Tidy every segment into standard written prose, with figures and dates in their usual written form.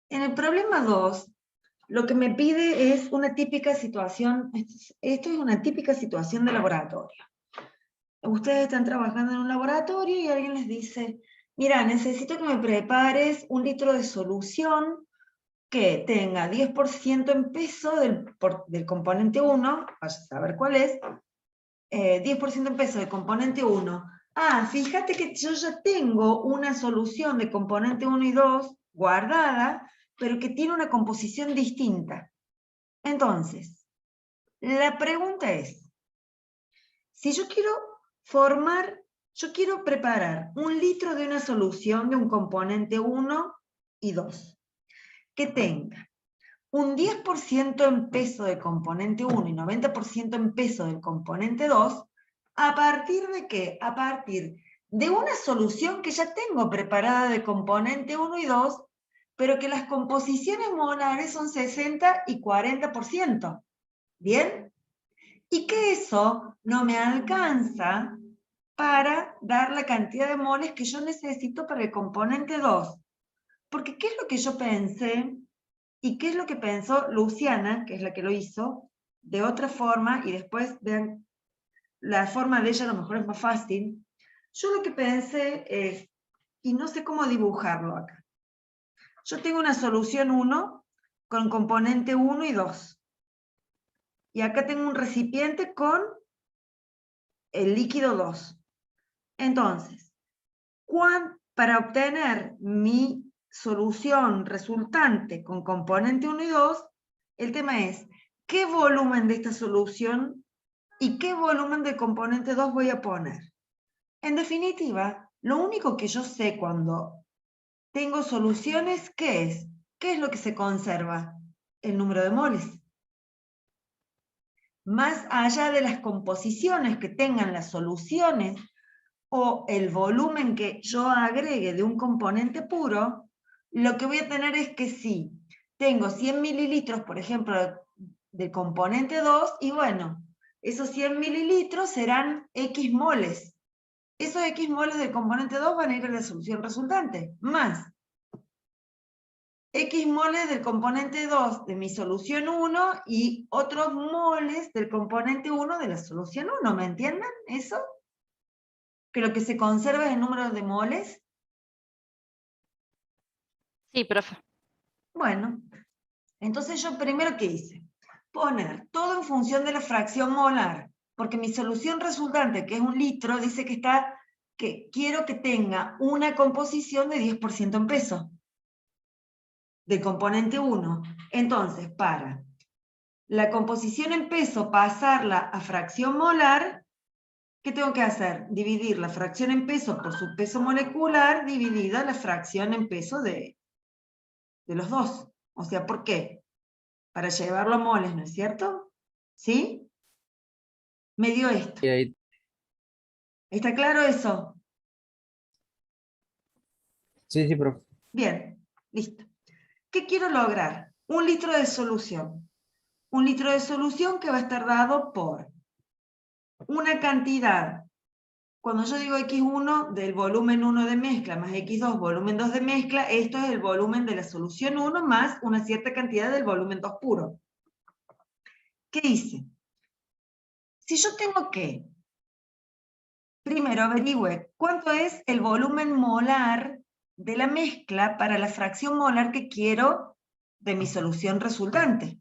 En el problema 2, lo que me pide es una típica situación, esto es una típica situación de laboratorio. Ustedes están trabajando en un laboratorio y alguien les dice, mira, necesito que me prepares 1 litro de solución que tenga 10% en peso del componente 1, vaya a saber cuál es, 10% en peso del componente 1. Ah, fíjate que yo ya tengo una solución de componente 1 y 2 guardada, pero que tiene una composición distinta. Entonces, la pregunta es, si yo quiero preparar 1 litro de una solución de un componente 1 y 2, que tenga un 10% en peso del componente 1 y 90% en peso del componente 2, ¿a partir de qué? A partir de una solución que ya tengo preparada de componente 1 y 2, pero que las composiciones molares son 60 y 40%. ¿Bien? Y que eso no me alcanza para dar la cantidad de moles que yo necesito para el componente 2. Porque ¿qué es lo que yo pensé? ¿Y qué es lo que pensó Luciana, que es la que lo hizo, de otra forma? Y después vean, la forma de ella a lo mejor es más fácil. Yo lo que pensé es, y no sé cómo dibujarlo acá. Yo tengo una solución 1 con componente 1 y 2. Y acá tengo un recipiente con el líquido 2. Entonces, para obtener mi solución resultante con componente 1 y 2, el tema es, ¿qué volumen de esta solución y qué volumen de componente 2 voy a poner? En definitiva, lo único que yo sé cuando tengo soluciones, ¿qué es? ¿Qué es lo que se conserva? El número de moles. Más allá de las composiciones que tengan las soluciones o el volumen que yo agregue de un componente puro, lo que voy a tener es que si tengo 100 mililitros, por ejemplo, de componente 2, y bueno, esos 100 mililitros serán X moles. Esos X moles del componente 2 van a ir a la solución resultante, más X moles del componente 2 de mi solución 1 y otros moles del componente 1 de la solución 1, ¿me entienden eso? Que lo que se conserva es el número de moles. Sí, profe. Bueno, entonces yo primero, ¿qué hice? Poner todo en función de la fracción molar, porque mi solución resultante, que es 1 litro, dice que quiero que tenga una composición de 10% en peso, del componente 1. Entonces, para la composición en peso, pasarla a fracción molar, ¿qué tengo que hacer? Dividir la fracción en peso por su peso molecular, dividida la fracción en peso de los dos. O sea, ¿por qué? Para llevarlo a moles, ¿no es cierto? ¿Sí? Me dio esto. Y ahí, ¿Está claro eso? sí, sí, profe. Bien, listo. ¿Qué quiero lograr? 1 litro de solución. 1 litro de solución que va a estar dado por una cantidad. Cuando yo digo X1 del volumen 1 de mezcla más X2 volumen 2 de mezcla, esto es el volumen de la solución 1 más una cierta cantidad del volumen 2 puro. ¿Qué hice? Si yo tengo que, primero averigüe cuánto es el volumen molar de la mezcla para la fracción molar que quiero de mi solución resultante.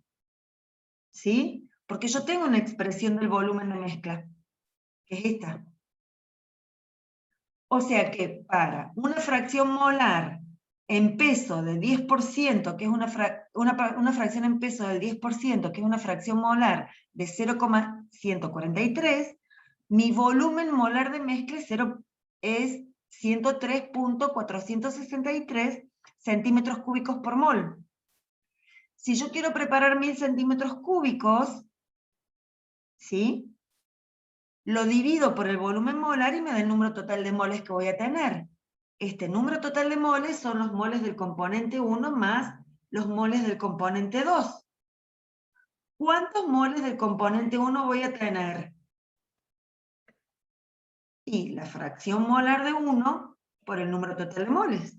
¿Sí? Porque yo tengo una expresión del volumen de mezcla, que es esta. O sea que para una fracción molar en peso de 10%, que es una fracción en peso del 10%, que es una fracción molar de 0,143, mi volumen molar de mezcla es 103.463 centímetros cúbicos por mol. Si yo quiero preparar 1000 centímetros cúbicos, ¿sí? Lo divido por el volumen molar y me da el número total de moles que voy a tener. Este número total de moles son los moles del componente 1 más los moles del componente 2. ¿Cuántos moles del componente 1 voy a tener? Y la fracción molar de 1 por el número total de moles.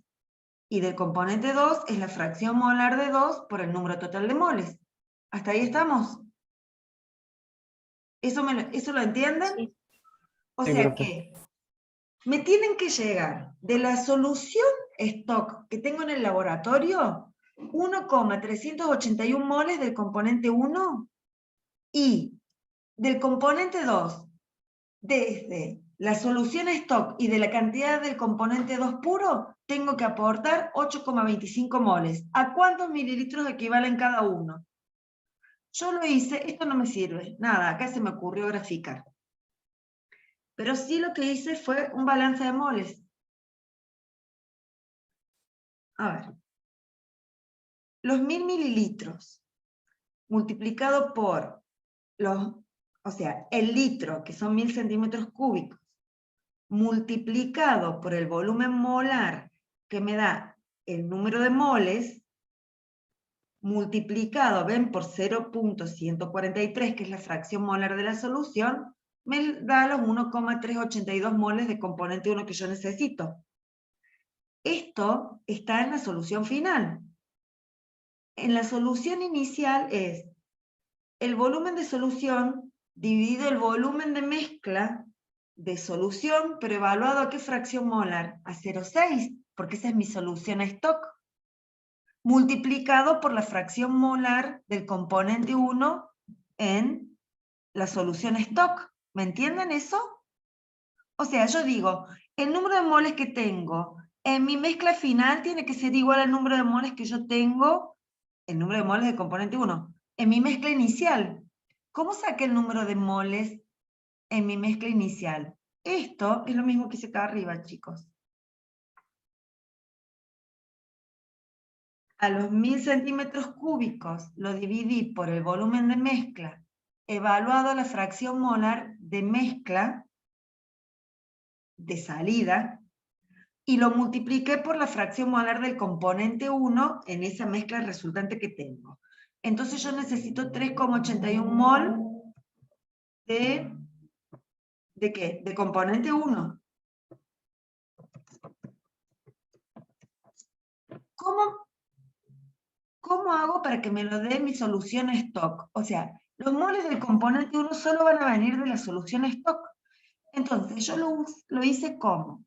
Y del componente 2 es la fracción molar de 2 por el número total de moles. ¿Hasta ahí estamos? ¿Eso lo entienden? Sí. O Sí, sea profe. que me tienen que llegar de la solución stock que tengo en el laboratorio 1,381 moles del componente 1 y del componente 2, desde la solución stock y de la cantidad del componente 2 puro, tengo que aportar 8,25 moles. ¿A cuántos mililitros equivalen cada uno? Yo lo hice, esto no me sirve, nada, acá se me ocurrió graficar. Pero sí lo que hice fue un balance de moles. A ver. Los 1000 mililitros multiplicado por el litro, que son 1000 centímetros cúbicos, multiplicado por el volumen molar, que me da el número de moles, multiplicado, ven, por 0,143, que es la fracción molar de la solución, me da los 1,382 moles de componente 1 que yo necesito. Esto está en la solución final. En la solución inicial es el volumen de solución dividido el volumen de mezcla de solución, pero evaluado a qué fracción molar, a 0,6, porque esa es mi solución a stock, multiplicado por la fracción molar del componente 1 en la solución stock. ¿Me entienden eso? O sea, yo digo, el número de moles que tengo en mi mezcla final tiene que ser igual al número de moles que yo tengo, el número de moles del componente 1, en mi mezcla inicial. ¿Cómo saqué el número de moles en mi mezcla inicial? Esto es lo mismo que hice acá arriba, chicos. A los 1000 centímetros cúbicos lo dividí por el volumen de mezcla, evaluado a la fracción molar de mezcla, de salida, y lo multipliqué por la fracción molar del componente 1 en esa mezcla resultante que tengo. Entonces yo necesito 3,81 mol ¿de qué? De componente 1. ¿Cómo hago para que me lo dé mi solución stock? O sea, los moles del componente 1 solo van a venir de la solución stock. Entonces yo lo hice como,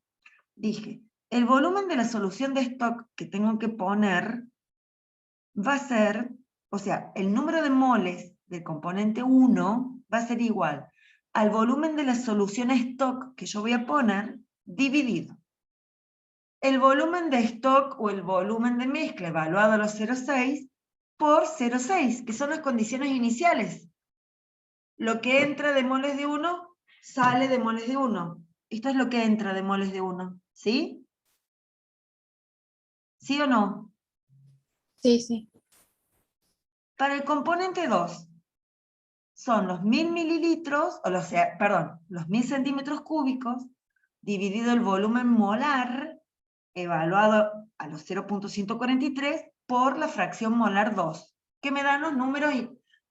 dije, el volumen de la solución de stock que tengo que poner va a ser, o sea, el número de moles del componente 1 va a ser igual al volumen de la solución stock que yo voy a poner, dividido el volumen de stock o el volumen de mezcla evaluado a los 0,6 por 0,6, que son las condiciones iniciales. Lo que entra de moles de 1, sale de moles de 1. Esto es lo que entra de moles de 1, ¿sí? ¿Sí o no? Sí, sí. Para el componente 2, son los 1000 mililitros, los 1000 centímetros cúbicos, dividido el volumen molar, evaluado a los 0,143, por la fracción molar 2, que me dan los números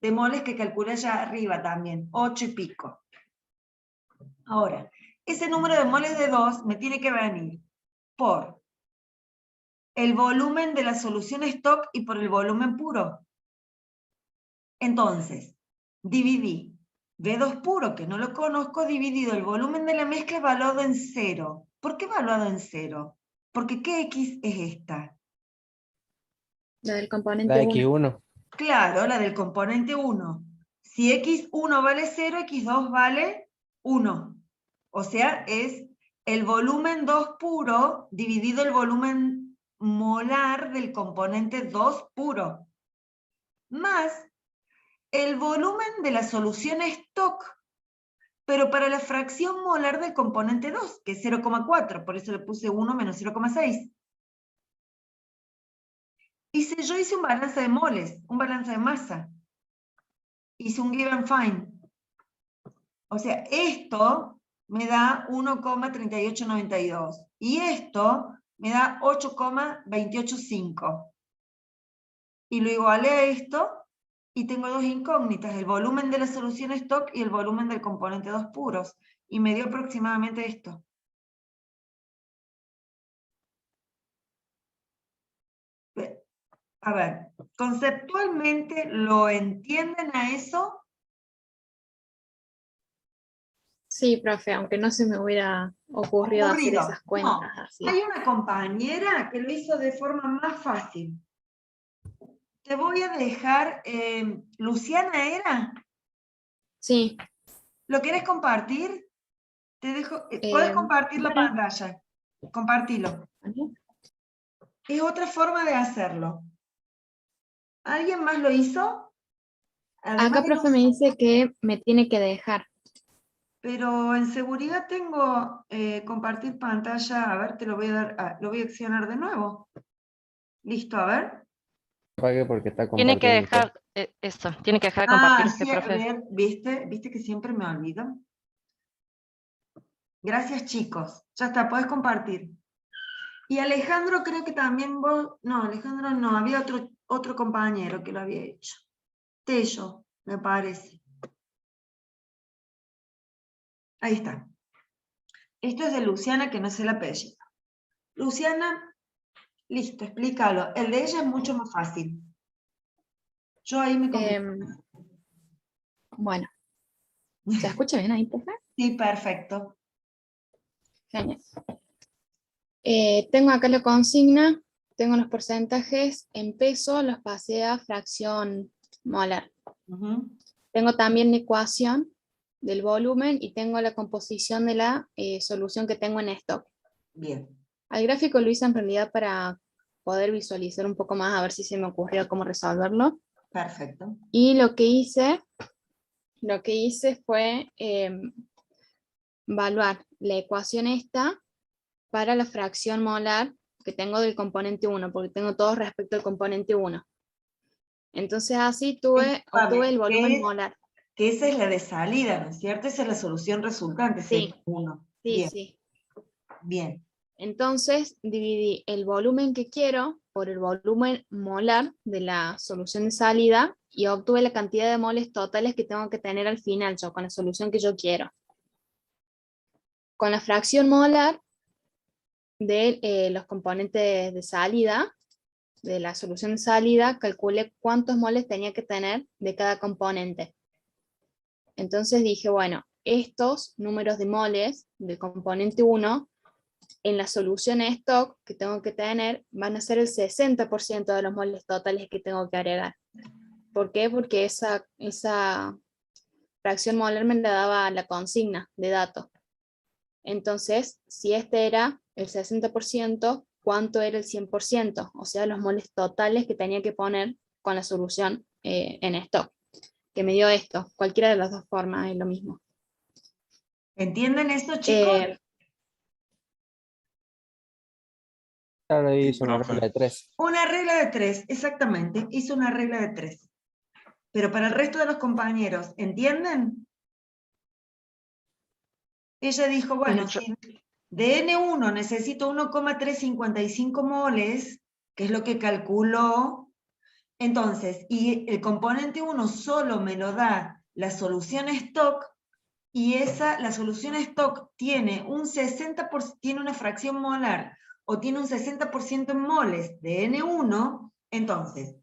de moles que calculé allá arriba también, 8 y pico. Ahora, ese número de moles de 2 me tiene que venir por el volumen de la solución stock y por el volumen puro. Entonces, dividí B2 puro, que no lo conozco, dividido el volumen de la mezcla evaluado en 0. ¿Por qué evaluado en 0? Porque ¿qué X es esta? La del La componente 1. X1. Claro, la del componente 1. Si X1 vale 0, X2 vale 1. O sea, es el volumen 2 puro dividido el volumen molar del componente 2 puro, más el volumen de la solución stock, pero para la fracción molar del componente 2, que es 0,4, por eso le puse 1 menos 0,6. Yo hice un balance de moles, un balance de masa. Hice un give and find. O sea, esto me da 1,3892 y esto me da 8,285. Y lo igualé a esto y tengo dos incógnitas, el volumen de la solución stock y el volumen del componente 2 puros. Y me dio aproximadamente esto. A ver, conceptualmente, ¿lo entienden a eso? Sí, profe, aunque no se me hubiera ocurrido hacer Ocurrido. esas cuentas No, así. hay una compañera que lo hizo de forma más fácil. Te voy a dejar, Luciana era, Sí. ¿lo quieres compartir? Te dejo, puedes eh, compartir la bueno, pantalla, compartilo. ¿vale? Es otra forma de hacerlo. ¿Alguien más lo hizo? Además Acá, de profe, me Luciana, dice que me tiene que dejar. pero en seguridad tengo compartir pantalla, a ver, te lo voy a dar, lo voy a accionar de nuevo. Listo, a ver. Apague porque está Tiene que compartiendo usted. dejar esto, tiene que dejar de compartir Ah, usted, sí, a profe. ver, ¿viste que siempre me olvido? Gracias, chicos. Ya está, puedes compartir. Y Alejandro, creo que también vos, no, Alejandro no, había otro compañero que lo había hecho. Tello, me parece. Ahí está. Esto es de Luciana, que no sé el apellido. Luciana, listo, explícalo. El de ella es mucho más fácil. Yo ahí me complico. Bueno, ¿se escucha bien ahí, profe? Sí, perfecto. Genial. Tengo acá la consigna, tengo los porcentajes en peso, los pasé a fracción molar. Ujú. Tengo también la ecuación del volumen y tengo la composición de la solución que tengo en stock. Bien, Al gráfico lo hice en realidad para poder visualizar un poco más, a ver si se me ocurrió cómo resolverlo. perfecto. Y lo que hice fue evaluar la ecuación esta para la fracción molar que tengo del componente 1, porque tengo todo respecto al componente 1. Entonces así obtuve Discúlpame, el volumen molar. que esa es la de salida, ¿no es cierto? Esa es la solución resultante, Sí, sería 1. sí, Bien, sí. bien. Entonces dividí el volumen que quiero por el volumen molar de la solución de salida y obtuve la cantidad de moles totales que tengo que tener al final, yo, con la solución que yo quiero. Con la fracción molar de los componentes de salida, de la solución de salida, calculé cuántos moles tenía que tener de cada componente. Entonces dije, bueno, estos números de moles del componente 1 en la solución stock que tengo que tener van a ser el 60% de los moles totales que tengo que agregar. ¿Por qué? Porque esa fracción molar me la daba la consigna de datos. Entonces, si este era el 60%, ¿cuánto era el 100%? O sea, los moles totales que tenía que poner con la solución en stock, que me dio esto. Cualquiera de las dos formas es lo mismo. ¿Entienden esto, chicos? Ahora Sí, hizo una profe. regla de 3. Una regla de 3, exactamente. Hizo una regla de 3. Pero para el resto de los compañeros, ¿entienden? Ella dijo, bueno, Yo- si de N1 necesito 1,355 moles, que es lo que calculó, entonces, y el componente 1 solo me lo da la solución stock, y la solución stock tiene un 60%, tiene una fracción molar, o tiene un 60% en moles de N1, entonces,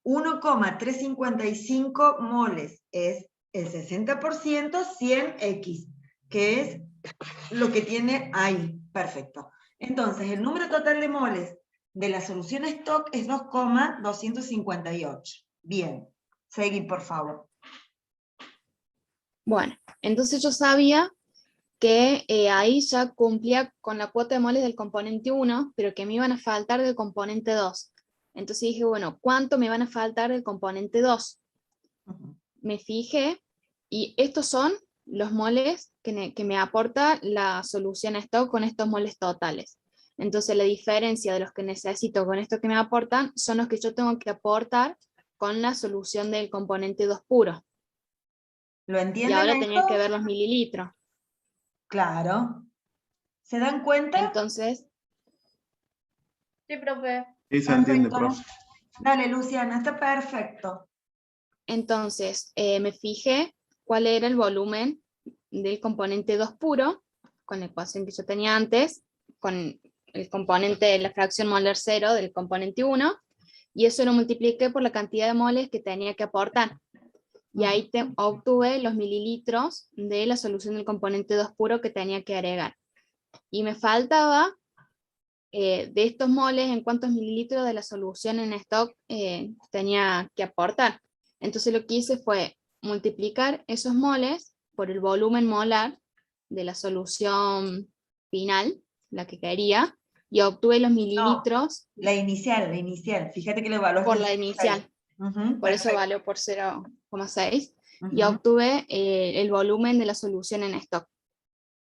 1,355 moles es el 60%, 100x, que es lo que tiene ahí. Perfecto. Entonces, el número total de moles de la solución stock es 2,258. Bien. Seguir, por favor. Bueno, entonces yo sabía que ahí ya cumplía con la cuota de moles del componente 1, pero que me iban a faltar del componente 2. Entonces dije, bueno, ¿cuánto me van a faltar del componente 2? Me fijé y estos son los moles que me aporta la solución stock con estos moles totales. Entonces la diferencia de los que necesito con esto que me aportan son los que yo tengo que aportar con la solución del componente 2 puro. ¿Lo Y entienden ahora tenía que esto? ver los mililitros. Claro. ¿Se dan cuenta? Entonces, sí, profe. Sí, se entiende, Perfecto. profe. Dale, Luciana, está perfecto. Entonces, me fijé cuál era el volumen del componente 2 puro, con la ecuación que yo tenía antes, con el componente de la fracción molar 0 del componente 1, y eso lo multipliqué por la cantidad de moles que tenía que aportar. Y ahí obtuve los mililitros de la solución del componente 2 puro que tenía que agregar. Y me faltaba de estos moles en cuántos mililitros de la solución en stock tenía que aportar. Entonces lo que hice fue multiplicar esos moles por el volumen molar de la solución final, la que quería, y obtuve los mililitros La inicial. Fíjate que lo evaluaste. por la inicial. Por eso perfecto. valió por 0,6. Y Ujú. obtuve el volumen de la solución en stock.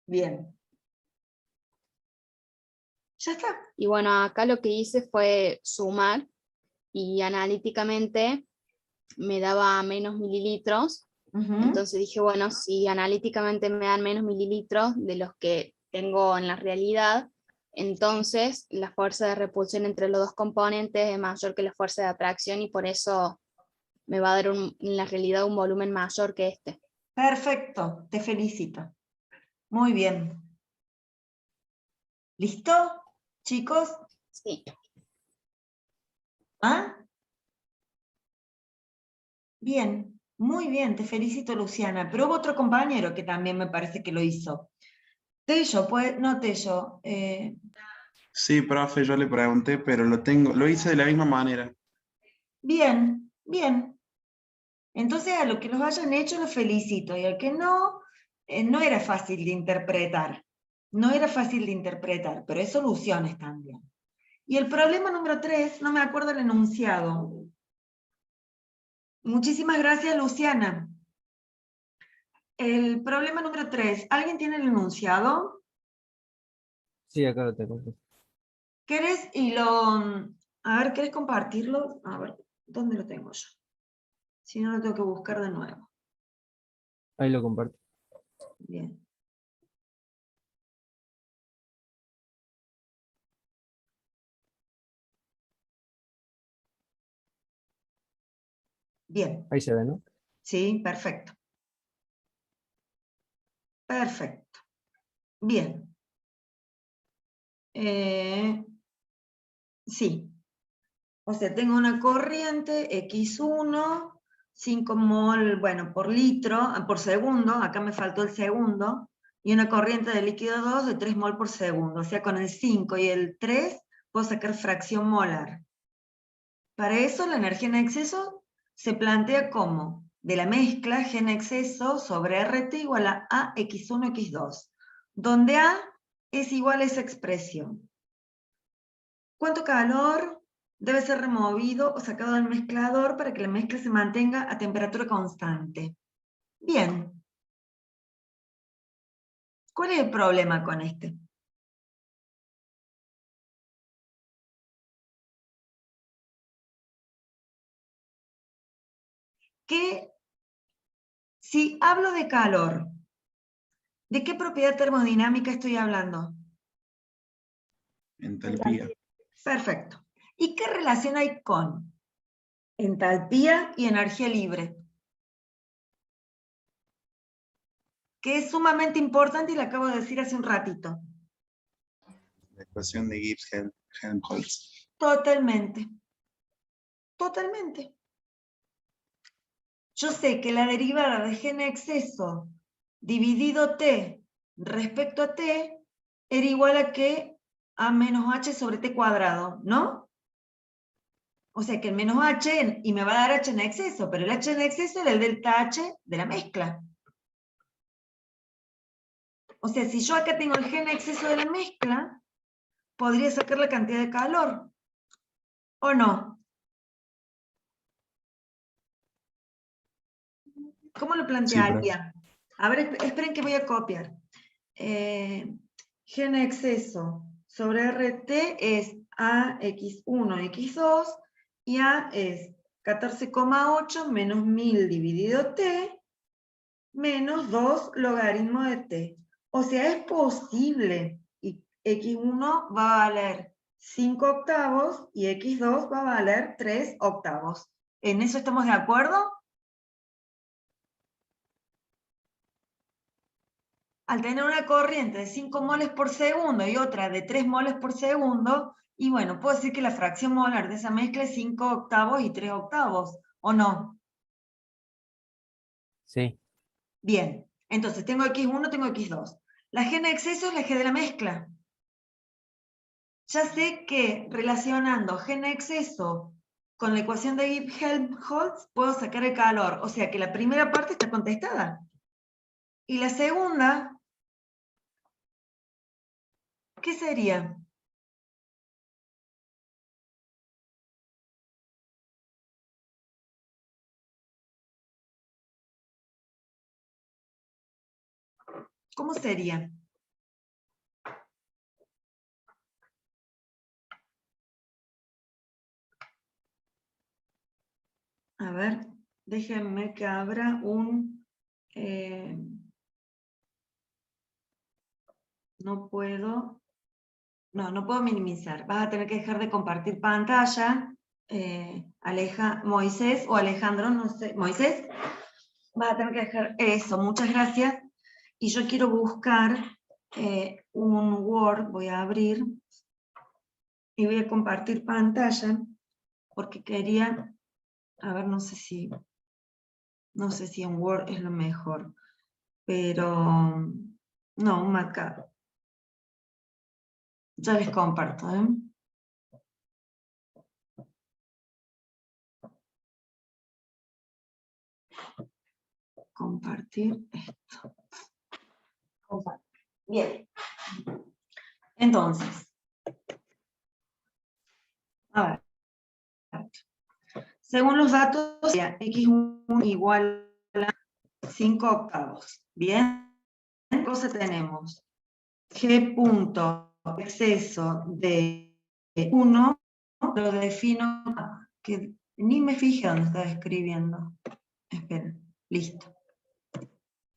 Bien. Ya está. Y bueno, acá lo que hice fue sumar y analíticamente me daba menos mililitros. Ujú. Entonces dije, bueno, si analíticamente me dan menos mililitros de los que tengo en la realidad, entonces la fuerza de repulsión entre los dos componentes es mayor que la fuerza de atracción y por eso me va a dar en la realidad un volumen mayor que este. Perfecto, te felicito. Muy bien. ¿Listo, chicos? Sí. ¿Ah? Bien, muy bien, te felicito, Luciana. Pero hubo otro compañero que también me parece que lo hizo. Tello, pues, no Tello. Sí, profe, yo le pregunté, pero lo hice de la misma manera. Bien, bien. Entonces a los que los hayan hecho los felicito, y al que no, no era fácil de interpretar. No era fácil de interpretar, pero hay soluciones también. Y el problema número 3, no me acuerdo el enunciado. Muchísimas gracias, Luciana. El problema número 3, ¿alguien tiene el enunciado? Sí, acá lo tengo. ¿Querés y lo... A ver, ¿querés compartirlo? A ver, ¿dónde lo tengo yo? Si no, lo tengo que buscar de nuevo. Ahí lo comparto. Bien. Bien. Ahí se ve, ¿no? Sí, perfecto. Perfecto. Bien. Sí. O sea, tengo una corriente X1, 5 mol, bueno, por litro, por segundo, acá me faltó el segundo, y una corriente de líquido 2 de 3 mol por segundo. O sea, con el 5 y el 3 puedo sacar fracción molar. Para eso la energía en exceso se plantea como de la mezcla G en exceso sobre RT igual a AX1, X2, donde A es igual a esa expresión. ¿Cuánto calor debe ser removido o sacado del mezclador para que la mezcla se mantenga a temperatura constante? Bien. ¿Cuál es el problema con este? Que si hablo de calor, ¿de qué propiedad termodinámica estoy hablando? Entalpía. Perfecto. ¿Y qué relación hay con entalpía y energía libre? Que es sumamente importante y lo acabo de decir hace un ratito. La ecuación de Gibbs-Helmholtz. Totalmente. Totalmente. Yo sé que la derivada de G en exceso dividido T respecto a T era igual a que A menos H sobre T cuadrado, ¿no? O sea que el menos H, y me va a dar H en exceso, pero el H en exceso era el delta H de la mezcla. O sea, si yo acá tengo el G en exceso de la mezcla, podría sacar la cantidad de calor. ¿O no? ¿Cómo lo plantearía? A ver, esperen que voy a copiar. G en exceso sobre RT es AX1, X2, y A es 14,8 menos 1000 dividido T, menos 2 logaritmo de T. O sea, es posible, y X1 va a valer 5 octavos, y X2 va a valer 3 octavos. ¿En eso estamos de acuerdo? Al tener una corriente de 5 moles por segundo y otra de 3 moles por segundo, Y bueno, puedo decir que la fracción molar de esa mezcla es 5 octavos y 3 octavos, ¿o no? Sí. Bien, entonces tengo X1, tengo X2. La G en exceso es la G de la mezcla. Ya sé que relacionando G en exceso con la ecuación de Gibbs-Helmholtz puedo sacar el calor. O sea que la primera parte está contestada. Y la segunda, ¿qué sería? ¿Cómo sería? A ver, déjenme que abra un... no puedo... No puedo minimizar. Vas a tener que dejar de compartir pantalla. Moisés o Alejandro, no sé. Moisés, vas a tener que dejar eso. Muchas gracias. Y yo quiero buscar un Word. Voy a abrir y voy a compartir pantalla porque quería... A ver, no sé si en Word es lo mejor. Pero... no, un Mac. Ya les comparto, ¿eh? Compartir esto. Compartir. Bien. Entonces, a ver. Según los datos, X1 igual a 5 octavos. Bien. ¿Qué cosa tenemos? G punto exceso de 1, lo defino, que ni me fijé dónde estaba escribiendo. Esperen, listo.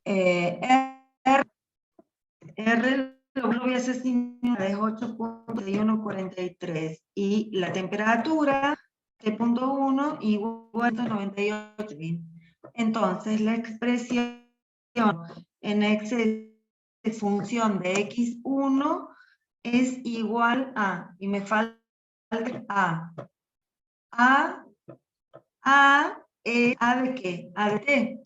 R lo voy a hacer sin es 8.143 y la temperatura T.1 igual a 98. Entonces la expresión en exceso de función de X1 es igual a, y me falta A de qué? A de T.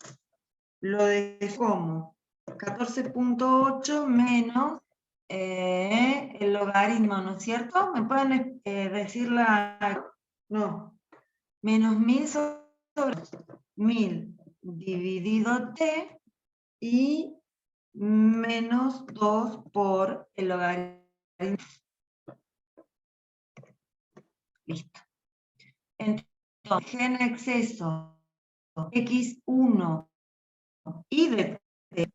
Lo de como 14.8 menos el logaritmo, ¿no es cierto? ¿Me pueden decir la... no, menos 1000 sobre 1000 dividido t y menos 2 por el logaritmo. Listo. Entonces, G en exceso x1 y de t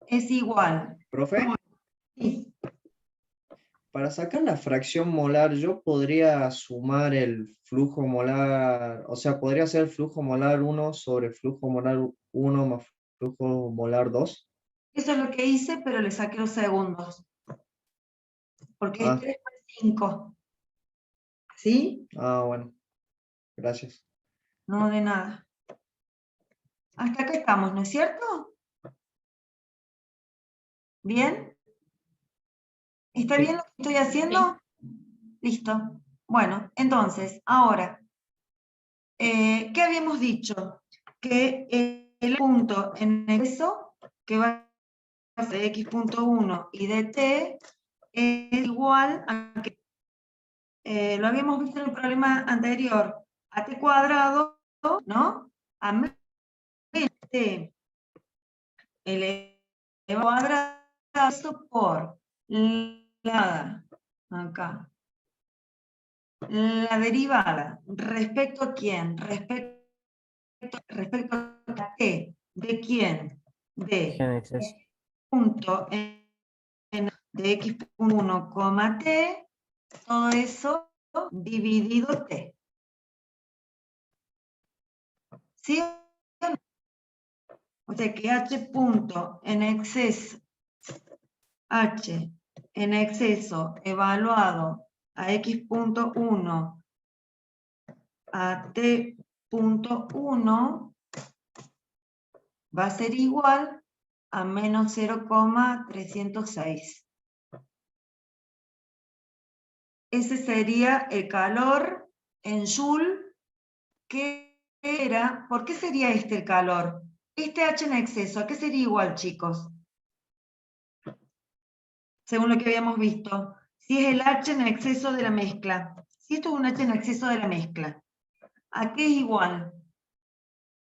es igual. Profe, Sí. para sacar la fracción molar, yo podría sumar el flujo molar, o sea, podría ser flujo molar 1 sobre flujo molar 1 más flujo molar 2. Eso es lo que hice, pero le saqué los segundos. Porque es 3,5. ¿Sí? Bueno, gracias. No, de nada. Hasta acá estamos, ¿no es cierto? ¿Bien? ¿Está Sí. bien lo que estoy haciendo? Listo. Bueno, entonces, ahora, ¿qué habíamos dicho? Que el punto en exceso, que va a ser x.1 y dt, es igual a que, lo habíamos visto en el problema anterior, a t cuadrado, ¿no? A menos t elevado cuadrado por la, acá, la derivada, ¿respecto a quién? Respecto a t, ¿de quién? G De en exceso. punto de x1, t, todo eso dividido t. ¿Sí? O sea que h punto en exceso, h en exceso evaluado a x.1 a t.1 va a ser igual a menos 0,306. ese sería el calor en Joule, que era, ¿por qué sería este el calor? Este H en exceso, ¿a qué sería igual, chicos? Según lo que habíamos visto. Si es el H en exceso de la mezcla. Si esto es un H en exceso de la mezcla, ¿a qué es igual?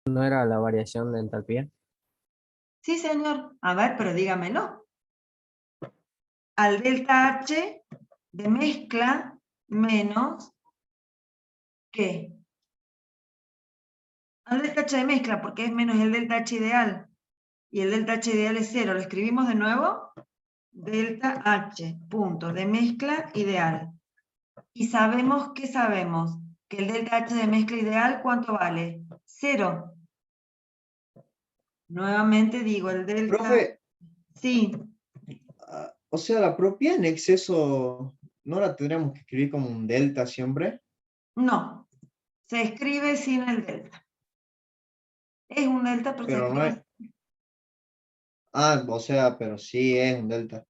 ¿No era la variación de entalpía? Sí, señor. A ver, pero dígamelo. Al delta H de mezcla menos, ¿qué? Al delta H de mezcla, porque es menos el delta H ideal. Y el delta H ideal es 0. ¿Lo escribimos de nuevo? Delta H, punto, de mezcla ideal. Y sabemos, ¿qué sabemos? Que el delta H de mezcla ideal, ¿cuánto vale? 0. Nuevamente digo, el delta... Profe, Sí, o sea, la propiedad en exceso, ¿no la tendríamos que escribir como un delta siempre? no. Se escribe sin el delta. Es un delta, pero se Pero no es. escribe... Ah, o sea, pero sí es un delta.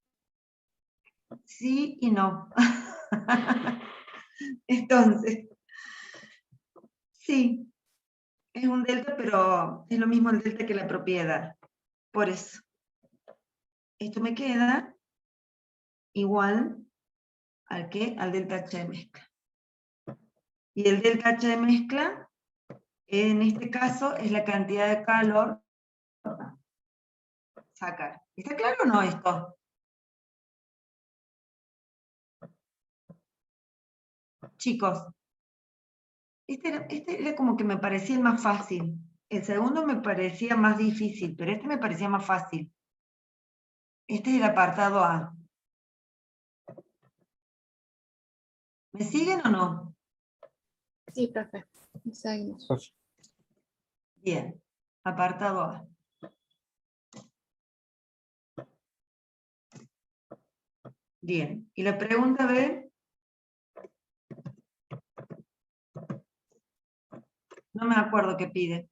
Sí y no. Entonces, sí, es un delta, pero es lo mismo el delta que la propiedad. Por eso. Esto me queda igual al que al delta H de mezcla. Y el delta H de mezcla, en este caso, es la cantidad de calor a sacar. ¿Está claro o no esto? Chicos, este era como que me parecía el más fácil. El segundo me parecía más difícil, pero este me parecía más fácil. Este es el apartado A. ¿Me siguen o no? Sí, profe. Seguimos. Pues, Bien, apartado A. Bien, y la pregunta B, no me acuerdo qué pide.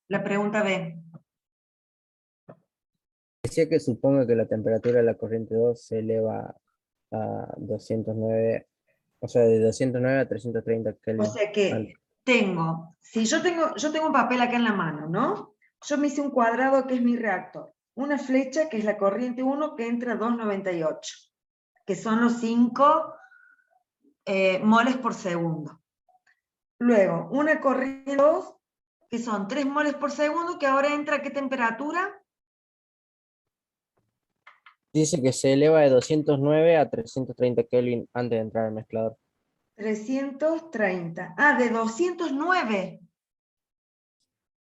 La pregunta B. decía que suponga que la temperatura de la corriente 2 se eleva a 209, o sea, de 209 a 330 O Kelvin. sea que tengo, si yo tengo un papel acá en la mano, ¿no? Yo me hice un cuadrado que es mi reactor. Una flecha que es la corriente 1 que entra a 298, que son los 5 moles por segundo. Luego, una corriente 2, que son 3 moles por segundo, que ahora entra a ¿qué temperatura? Dice que se eleva de 209 a 330 Kelvin antes de entrar al mezclador. 330. Ah, de 209.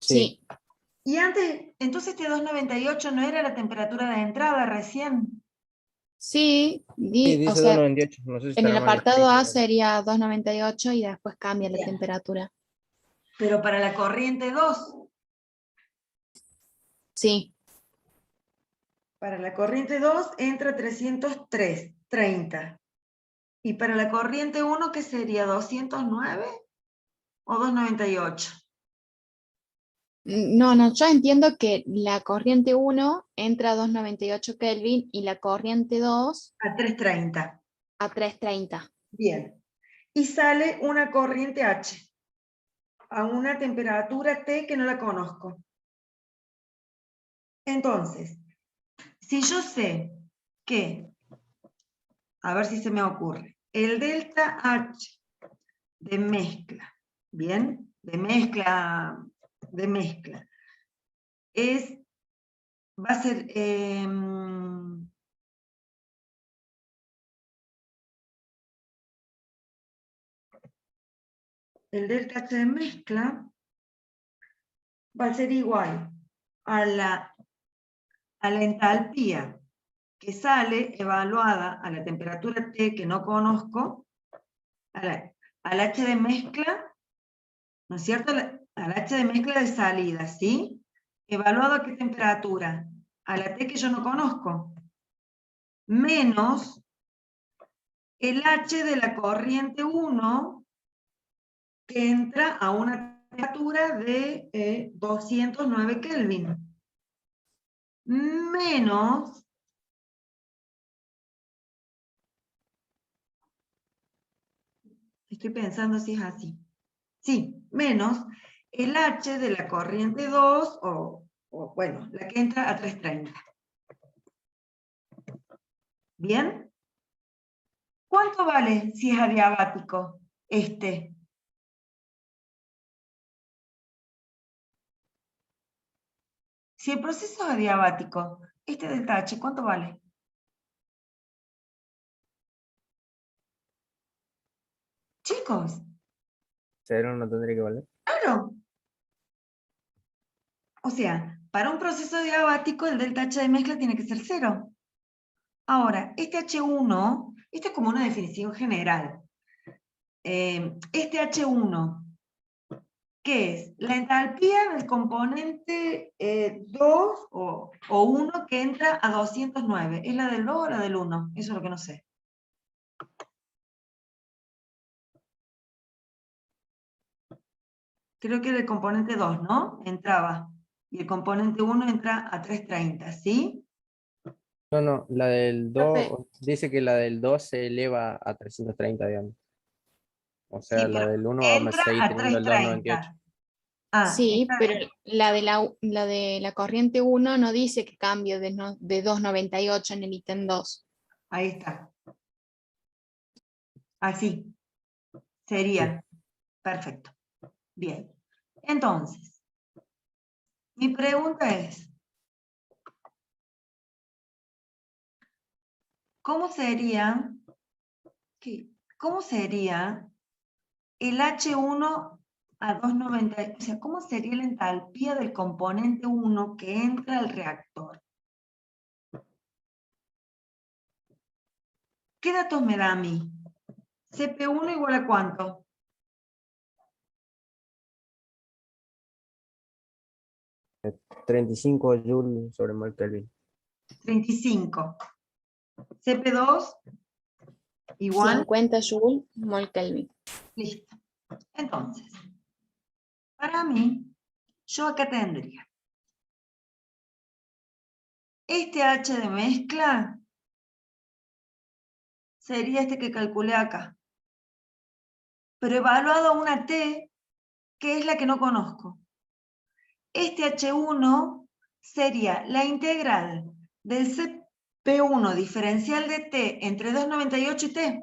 Sí, Sí, Y antes, entonces este 298 no era la temperatura de entrada recién. sí, sí, o dice sea, 298, no sé si en el estará mal apartado escrito. A sería 298 y después cambia la Bien. temperatura. Pero para la corriente 2, Sí, para la corriente 2 entra 330. Y para la corriente 1, ¿qué sería? ¿209 o 298? no, yo entiendo que la corriente 1 entra a 298 Kelvin y la corriente 2 A 330. a 330. Bien. Y sale una corriente H a una temperatura T que no la conozco. Entonces, si yo sé que, a ver si se me ocurre, el delta H de mezcla, ¿bien? De mezcla, va a ser, el delta H de mezcla va a ser igual a la entalpía que sale evaluada a la temperatura T que no conozco, al H de mezcla, ¿no es cierto? Al H de mezcla de salida, ¿sí? ¿Evaluado a qué temperatura? A la T que yo no conozco. Menos el H de la corriente 1 que entra a una temperatura de 209 Kelvin. menos estoy pensando si es así. Sí, menos el H de la corriente 2, o bueno, la que entra a 330. ¿Bien? ¿Cuánto vale si es adiabático este? Si el proceso es adiabático, este delta H, ¿cuánto vale? Chicos, 0 no tendría que valer. claro. O sea, para un proceso adiabático el delta H de mezcla tiene que ser 0. Ahora, este H1, esto es como una definición general. Este H1, ¿qué es? La entalpía del componente 2 o 1 que entra a 209. ¿Es la del 2 o la del 1? Eso es lo que no sé. Creo que era el componente 2, ¿no? Entraba. Y el componente 1 entra a 330, ¿sí? No, la del Profe. 2, dice que la del 2 se eleva a 330, digamos. O sea, Sí, la pero del 1 vamos a entra seguir a teniendo el 298. 330. Ah, Sí, está pero bien. la de la corriente 1 no dice que cambie de 298 en el ítem 2. Ahí está. Así Sí. sería. Perfecto. Bien. Entonces, mi pregunta es, ¿cómo sería el H1 a 290? O sea, ¿cómo sería la entalpía del componente 1 que entra al reactor? ¿Qué datos me da a mí? CP1 igual a ¿cuánto? 35 joules sobre mol Kelvin. 35. CP2 igual. 50 joule mol Kelvin. Listo. Entonces, para mí, yo acá tendría este H de mezcla sería este que calculé acá, pero evaluado a una T, que es la que no conozco. Este H1 sería la integral del CP1 diferencial de T entre 298 y T,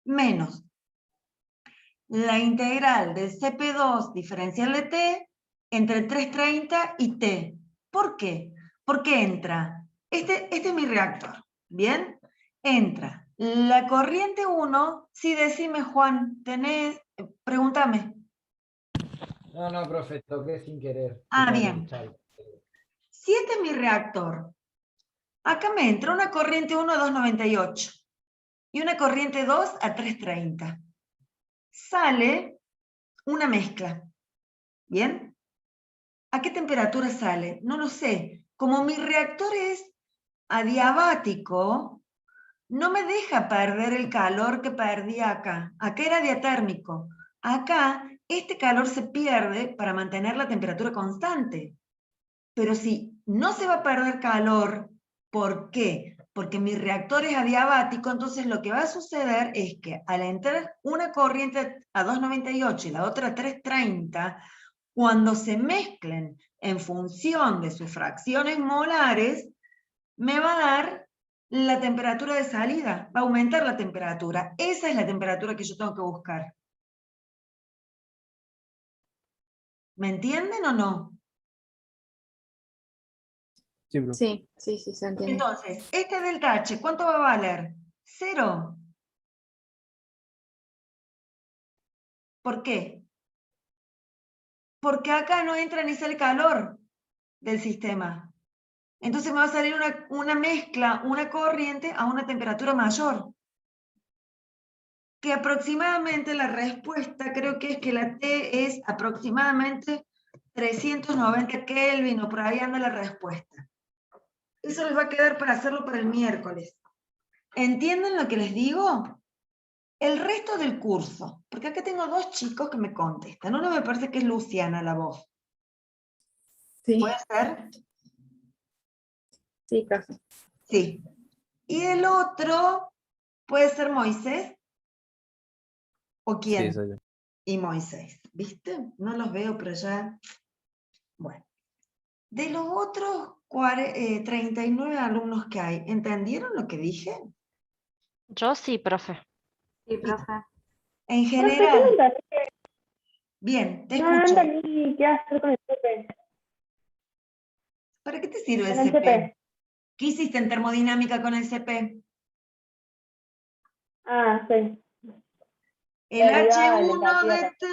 menos la integral del CP2 diferencial de T entre 330 y T. ¿Por qué? Porque entra, este es mi reactor, ¿bien? Entra la corriente 1, sí, decime Juan, pregúntame. No, profe, toqué sin querer. Ah, bien. Chao. Si este es mi reactor, acá me entra una corriente 1 a 298 y una corriente 2 a 330. Sale una mezcla, ¿bien? ¿A qué temperatura sale? No lo sé. Como mi reactor es adiabático, no me deja perder el calor que perdía acá. Acá era diatérmico. Acá, este calor se pierde para mantener la temperatura constante. Pero si no se va a perder calor, ¿por qué? Porque mi reactor es adiabático, entonces lo que va a suceder es que al entrar una corriente a 298 y la otra a 330, cuando se mezclen en función de sus fracciones molares, me va a dar la temperatura de salida, va a aumentar la temperatura. Esa es la temperatura que yo tengo que buscar. ¿Me entienden o no? Sí, bro. Sí, se entiende. Entonces, este delta H, ¿cuánto va a valer? 0. ¿Por qué? Porque acá no entra ni sale calor del sistema. Entonces me va a salir una mezcla, una corriente a una temperatura mayor. Que aproximadamente la respuesta, creo que es que la T es aproximadamente 390 Kelvin, o por ahí anda la respuesta. Eso les va a quedar para hacerlo para el miércoles. ¿Entienden lo que les digo? El resto del curso, porque acá tengo dos chicos que me contestan. Uno me parece que es Luciana la voz. Sí. ¿Puede ser? Sí, profe. Sí. Y el otro puede ser Moisés. ¿O quién? Sí, soy yo. Y Moisés. ¿Viste? No los veo, pero ya... Bueno. De los otros 39 alumnos que hay, ¿entendieron lo que dije? Yo sí, profe. Sí, profe. En Profe, yo no general. entendí, Bien, te no escucho. entendí qué hacer con el CP. ¿Para qué te sirve el Con el CP? CP. ¿Qué hiciste en termodinámica con el CP? Ah, sí. El Derivada de la H1 entalpía de T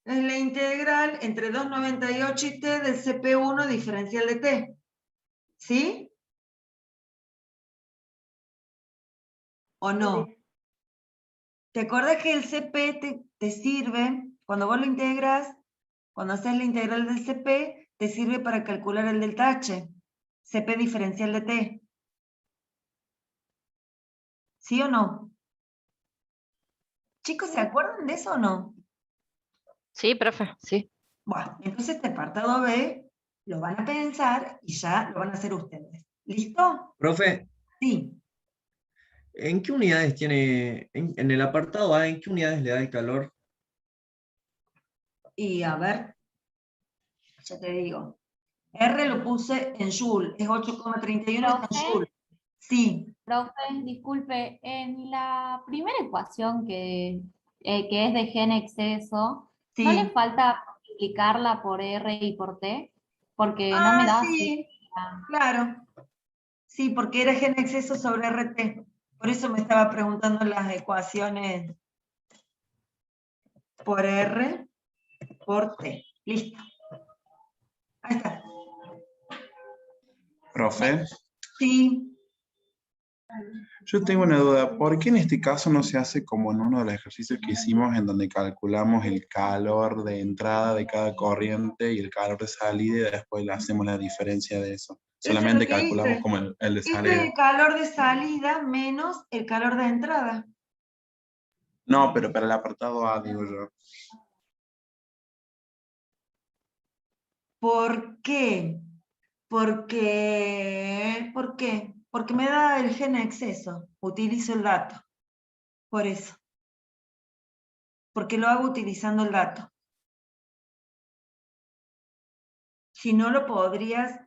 es la integral entre 2,98 y T del CP1 diferencial de T. ¿Sí? ¿O no? Sí. ¿Te acuerdas que el CP te sirve, cuando vos lo integras, cuando haces la integral del CP, te sirve para calcular el delta H, CP diferencial de T? ¿Sí o no? Chicos, ¿se acuerdan de eso o no? Sí, profe, sí. Bueno, entonces este apartado B lo van a pensar y ya lo van a hacer ustedes. ¿Listo? Profe, Sí. ¿en qué unidades tiene, en el apartado A, en qué unidades le da el calor? Y a ver, ya te digo. R lo puse en Joule, es 8,31 está en Profe. Joule. Sí, Profe, disculpe, en la primera ecuación que es de G en exceso, ¿no le sí. falta multiplicarla por R y por T? Porque no me Ah, da así. sí, claro. Sí, porque era G en exceso sobre RT. Por eso me estaba preguntando las ecuaciones por R, por T. Listo. Ahí está. Profe, Sí. yo tengo una duda. ¿Por qué en este caso no se hace como en uno de los ejercicios que hicimos en donde calculamos el calor de entrada de cada corriente y el calor de salida y después le hacemos la diferencia de eso? Eso es lo Solamente que calculamos hice. como el de Este es salida. el calor de salida menos el calor de entrada. No, pero para el apartado A, digo yo. ¿Por qué? ¿Por qué? Porque me da el gen exceso. Utilizo el dato. Por eso. Porque lo hago utilizando el dato. Si no lo podrías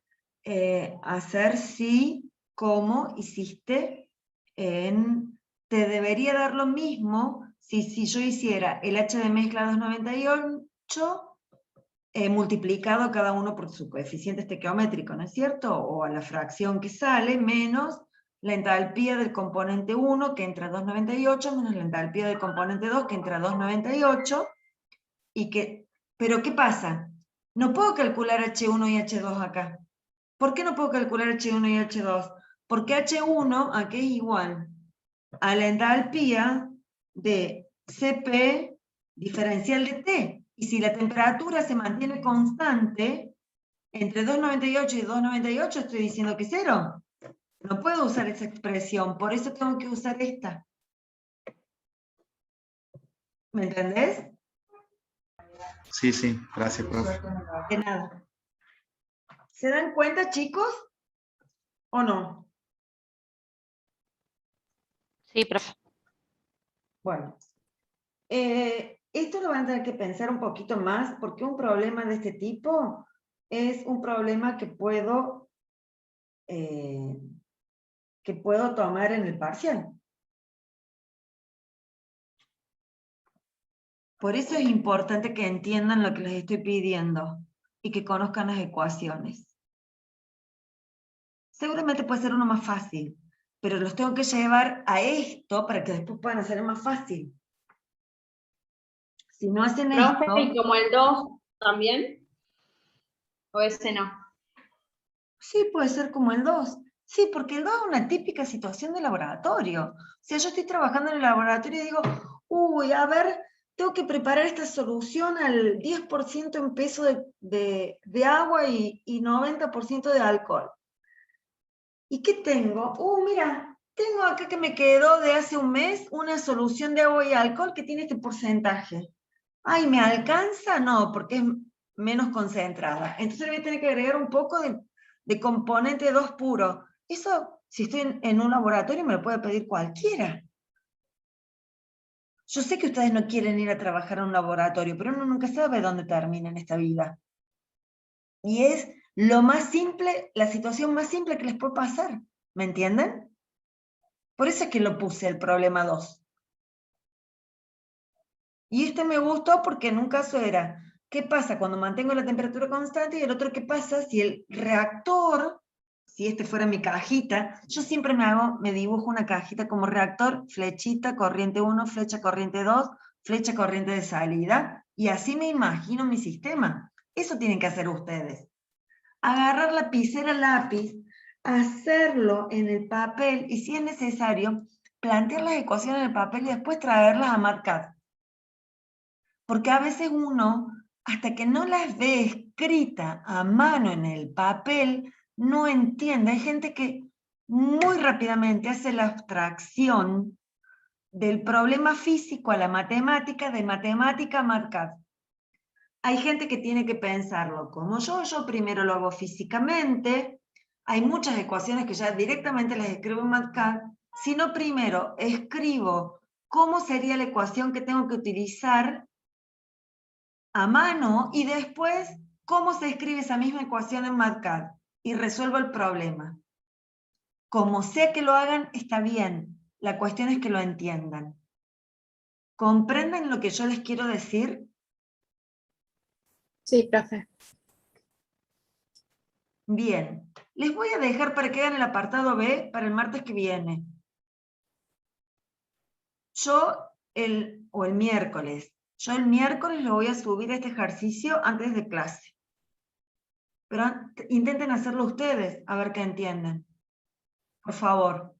hacer sí, como hiciste te debería dar lo mismo si yo hiciera el H de mezcla 298 multiplicado cada uno por su coeficiente estequiométrico, ¿no es cierto? O a la fracción que sale, menos la entalpía del componente 1, que entra a 298, menos la entalpía del componente 2, que entra a 298, pero ¿qué pasa? No puedo calcular H1 y H2 acá. ¿Por qué no puedo calcular H1 y H2? Porque H1 aquí es igual a la entalpía de Cp diferencial de T. Y si la temperatura se mantiene constante, entre 298 y 298 estoy diciendo que es 0. No puedo usar esa expresión, por eso tengo que usar esta. ¿Me entendés? Sí, sí, gracias, profe. De nada. ¿Se dan cuenta, chicos? ¿O no? Sí, profe. Bueno. Esto lo van a tener que pensar un poquito más, porque un problema de este tipo es un problema que puedo tomar en el parcial. Por eso es importante que entiendan lo que les estoy pidiendo y que conozcan las ecuaciones. Seguramente puede ser uno más fácil, pero los tengo que llevar a esto para que después puedan hacer más fácil. Si no hacen Profe, esto... ¿y como el 2 también? ¿O ese no? Sí, puede ser como el 2. Sí, porque el 2 es una típica situación de laboratorio. O sea, yo estoy trabajando en el laboratorio y digo, uy, a ver, tengo que preparar esta solución al 10% en peso de agua y 90% de alcohol. ¿Y qué tengo? Mira, tengo acá que me quedó de hace un mes una solución de agua y alcohol que tiene este porcentaje. Ay, ¿me alcanza? No, porque es menos concentrada. Entonces le voy a tener que agregar un poco de componente 2 puro. Eso, si estoy en un laboratorio, me lo puede pedir cualquiera. Yo sé que ustedes no quieren ir a trabajar a un laboratorio, pero uno nunca sabe dónde termina en esta vida. Y es lo más simple, la situación más simple que les puede pasar. ¿Me entienden? Por eso es que lo puse el problema 2. Y este me gustó porque en un caso era, ¿qué pasa cuando mantengo la temperatura constante? Y el otro, ¿qué pasa si el reactor, si este fuera mi cajita, yo siempre me dibujo una cajita como reactor, flechita, corriente 1, flecha, corriente 2, flecha, corriente de salida, y así me imagino mi sistema. Eso tienen que hacer ustedes. Agarrar lapicera, lápiz, hacerlo en el papel, y si es necesario, plantear las ecuaciones en el papel y después traerlas a MATCAD. Porque a veces uno, hasta que no las ve escrita a mano en el papel, no entiende. Hay gente que muy rápidamente hace la abstracción del problema físico a la matemática, de matemática a MATCAD. Hay gente que tiene que pensarlo como yo primero lo hago físicamente, hay muchas ecuaciones que ya directamente las escribo en MATCAD, sino primero escribo cómo sería la ecuación que tengo que utilizar a mano y después cómo se escribe esa misma ecuación en MATCAD y resuelvo el problema. Como sea que lo hagan, está bien. La cuestión es que lo entiendan. ¿Comprenden lo que yo les quiero decir? Sí, profe. Bien. Les voy a dejar para que hagan el apartado B para el martes que viene. O el miércoles. Yo el miércoles lo voy a subir este ejercicio antes de clase. Pero intenten hacerlo ustedes, a ver qué entienden. Por favor.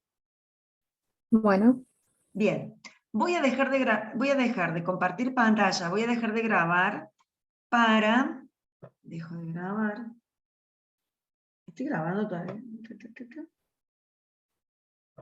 Bueno. Bien. Voy a dejar de compartir pantalla, voy a dejar de grabar para... Dejo de grabar. Estoy grabando todavía.